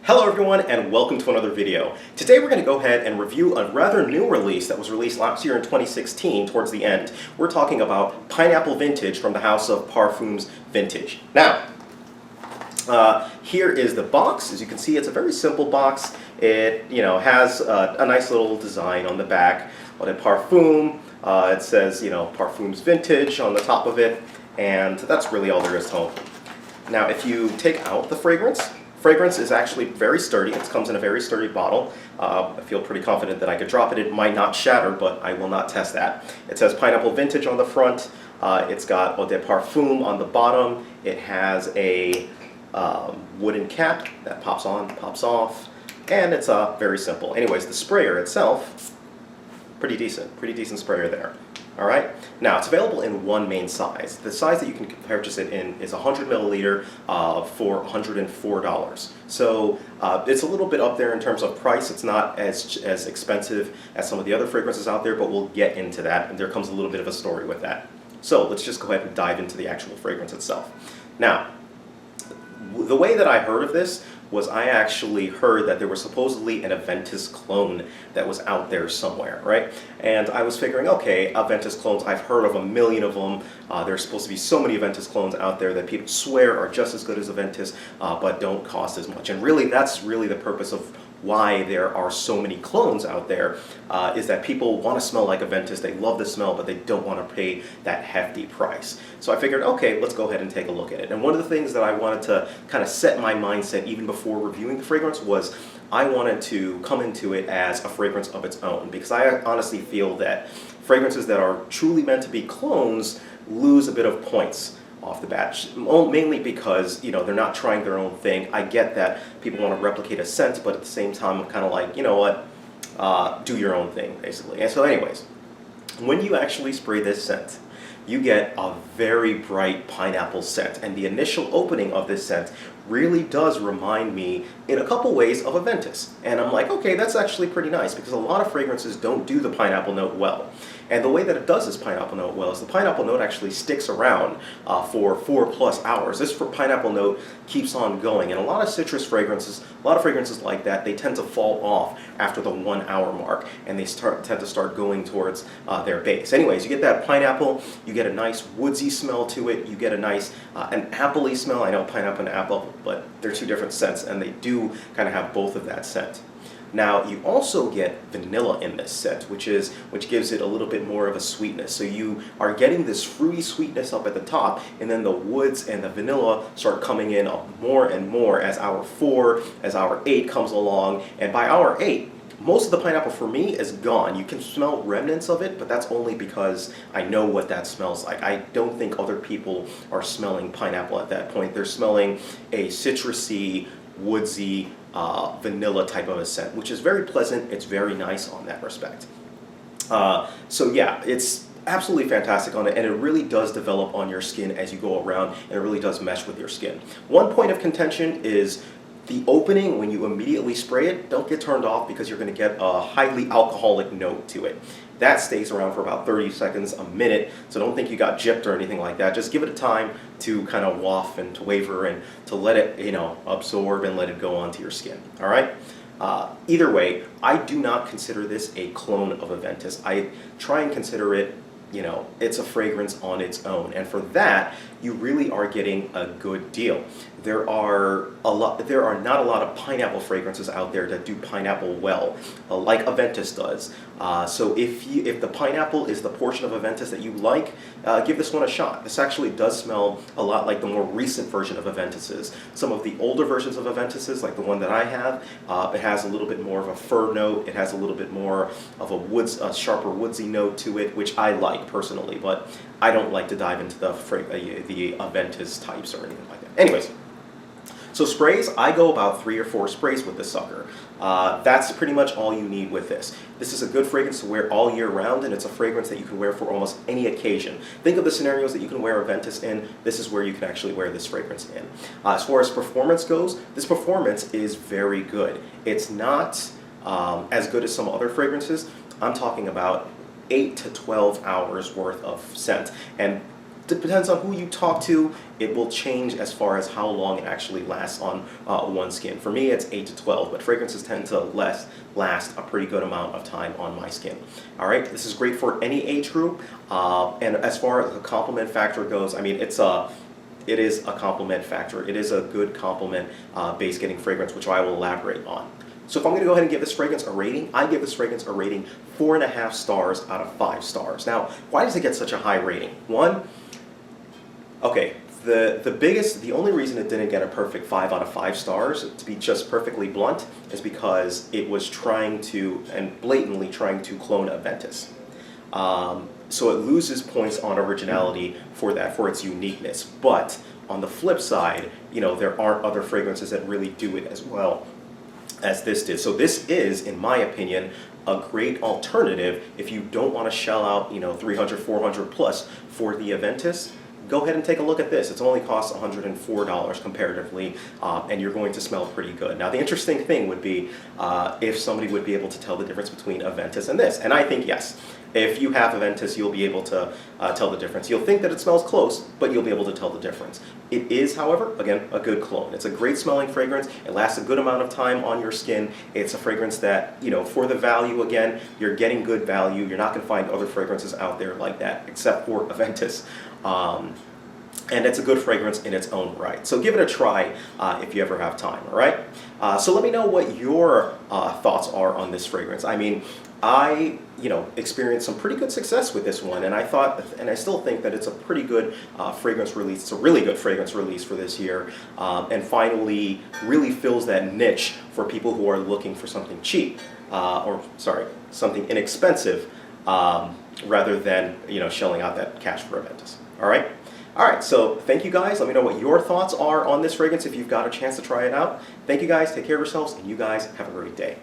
Hello everyone and welcome to another video. Today we're going to go ahead and review a rather new release that was released last year in 2016 towards the end. We're talking about Pineapple Vintage from the house of Parfums Vintage. Now, here is the box. As you can see, it's a very simple box. It has a nice little design on the back. On a Parfum, it says Parfums Vintage on the top of it, and that's really all there is to it. Now if you take out the fragrance is actually very sturdy. It comes in a very sturdy bottle. I feel pretty confident that I could drop it. It might not shatter, but I will not test that. It says Pineapple Vintage on the front. It's got Eau de Parfum on the bottom. It has a wooden cap that pops on, pops off, and it's very simple. Anyways, the sprayer itself, pretty decent sprayer there. All right. Now it's available in one main size. The size that you can purchase it in is 100 milliliter for $104. So it's a little bit up there in terms of price. It's not as expensive as some of the other fragrances out there, but we'll get into that. And there comes a little bit of a story with that. So let's just go ahead and dive into the actual fragrance itself. Now, the way that I heard of this was I actually heard that there was supposedly an Aventis clone that was out there somewhere, right? And I was figuring, okay, Aventis clones, I've heard of a million of them. There's supposed to be so many Aventis clones out there that people swear are just as good as Aventis, but don't cost as much. And really, that's really the purpose of why there are so many clones out there, is that people want to smell like Aventis. They love the smell, but they don't want to pay that hefty price. So I figured, okay, let's go ahead and take a look at it. And one of the things that I wanted to kind of set my mindset even before reviewing the fragrance was I wanted to come into it as a fragrance of its own, because I honestly feel that fragrances that are truly meant to be clones lose a bit of points off the bat, mainly because they're not trying their own thing. I get that people want to replicate a scent, but at the same time I'm kind of like, you know what, do your own thing basically. And so anyways, when you actually spray this scent, you get a very bright pineapple scent, and the initial opening of this scent really does remind me in a couple ways of Aventis. And I'm like, okay, that's actually pretty nice, because a lot of fragrances don't do the pineapple note well. And the way that it does this pineapple note well is the pineapple note actually sticks around for 4+ hours. This pineapple note keeps on going, and a lot of citrus fragrances, a lot of fragrances like that, they tend to fall off after the 1 hour mark, and they tend to start going towards their base. Anyways, you get that pineapple, you get a nice woodsy smell to it, you get a nice an appley smell. I know pineapple and apple, but they're two different scents, and they do kind of have both of that scent. Now you also get vanilla in this scent, which gives it a little bit more of a sweetness. So you are getting this fruity sweetness up at the top, and then the woods and the vanilla start coming in more and more as hour 4, as hour 8 comes along, and by hour 8, most of the pineapple for me is gone. You can smell remnants of it, but that's only because I know what that smells like. I don't think other people are smelling pineapple at that point. They're smelling a citrusy, woodsy, vanilla type of a scent, which is very pleasant. It's very nice on that respect. So yeah, it's absolutely fantastic on it, and it really does develop on your skin as you go around, and it really does mesh with your skin. One point of contention is the opening. When you immediately spray it, don't get turned off, because you're going to get a highly alcoholic note to it. That stays around for about 30 seconds, a minute, so don't think you got gypped or anything like that. Just give it a time to kind of waft and to waver and to let it, absorb and let it go onto your skin. All right? Either way, I do not consider this a clone of Aventis. I try and consider it, it's a fragrance on its own, and for that, you really are getting a good deal. There are not a lot of pineapple fragrances out there that do pineapple well, like Aventis does. So if the pineapple is the portion of Aventis that you like, give this one a shot. This actually does smell a lot like the more recent version of Aventis's. Some of the older versions of Aventis's, like the one that I have, it has a little bit more of a fir note. It has a little bit more of a sharper woodsy note to it, which I like personally, but I don't like to dive into the Aventis types or anything like that. Anyways, so sprays, I go about 3 or 4 sprays with this sucker. That's pretty much all you need with this. This is a good fragrance to wear all year round, and it's a fragrance that you can wear for almost any occasion. Think of the scenarios that you can wear Aventis in. This is where you can actually wear this fragrance in. As far as performance goes, this performance is very good. It's not as good as some other fragrances. I'm talking about 8 to 12 hours worth of scent. And Depends on who you talk to, it will change as far as how long it actually lasts on one skin. For me, it's 8 to 12, but fragrances tend to last a pretty good amount of time on my skin. All right, this is great for any age group, and as far as the compliment factor goes, I mean, it is a compliment factor. It is a good compliment base getting fragrance, which I will elaborate on. So if I'm going to go ahead and give this fragrance a rating, I give this fragrance a rating 4.5 stars out of 5 stars. Now, why does it get such a high rating? One, okay, the only reason it didn't get a perfect 5 out of 5 stars, to be just perfectly blunt, is because it was trying to, and blatantly trying to clone Aventis. So it loses points on originality for that, for its uniqueness. But on the flip side, you know, there aren't other fragrances that really do it as well as this did. So this is, in my opinion, a great alternative if you don't want to shell out, you know, 300, 400 plus for the Aventis. Go ahead and take a look at this. It's only costs $104 comparatively, and you're going to smell pretty good. Now, the interesting thing would be if somebody would be able to tell the difference between Aventis and this. And I think yes. If you have Aventis, you'll be able to tell the difference. You'll think that it smells close, but you'll be able to tell the difference. It is, however, again, a good clone. It's a great smelling fragrance. It lasts a good amount of time on your skin. It's a fragrance that, you know, for the value, again, you're getting good value. You're not going to find other fragrances out there like that, except for Aventis. And it's a good fragrance in its own right. So give it a try if you ever have time, all right? So let me know what your thoughts are on this fragrance. I mean, I, you know, experienced some pretty good success with this one, and I thought, and I still think that it's a pretty good fragrance release. It's a really good fragrance release for this year, and finally really fills that niche for people who are looking for something cheap, something inexpensive, rather than, you know, shelling out that cash for Aventis. All right? All right, so thank you guys. Let me know what your thoughts are on this fragrance if you've got a chance to try it out. Thank you guys. Take care of yourselves, and you guys have a great day.